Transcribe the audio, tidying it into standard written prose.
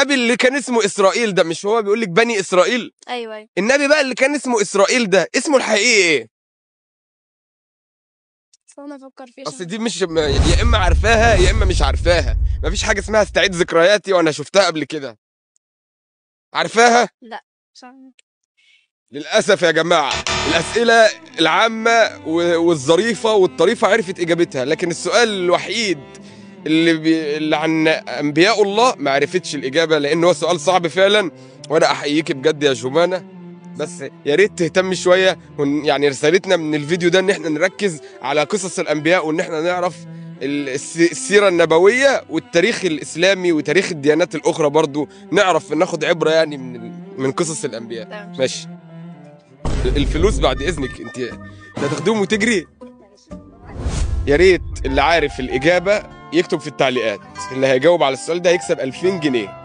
النبي اللي كان اسمه اسرائيل ده، مش هو بيقول لك بني اسرائيل؟ ايوه. النبي بقى اللي كان اسمه اسرائيل ده اسمه الحقيقي ايه؟ انا افكر فيه اصل دي مش يا اما عارفاها يا اما مش عارفاها، مفيش حاجه اسمها استعيد ذكرياتي وانا شفتها قبل كده. عارفاها؟ لا للاسف يا جماعه، الاسئله العامه والظريفه والطريفه عرفت اجابتها، لكن السؤال الوحيد اللي عن انبياء الله ما عرفتش الاجابه، لان هو سؤال صعب فعلا. وانا احييك بجد يا جمانه، بس يا ريت تهتم شويه. يعني رسالتنا من الفيديو ده ان احنا نركز على قصص الانبياء، وان احنا نعرف السيره النبويه والتاريخ الاسلامي وتاريخ الديانات الاخرى برضو، نعرف ناخد عبره يعني من قصص الانبياء. ماشي. الفلوس بعد اذنك انت هتاخديهم وتجري. يا ريت اللي عارف الاجابه يكتب في التعليقات، اللي هيجاوب على السؤال ده هيكسب 2000 جنيه.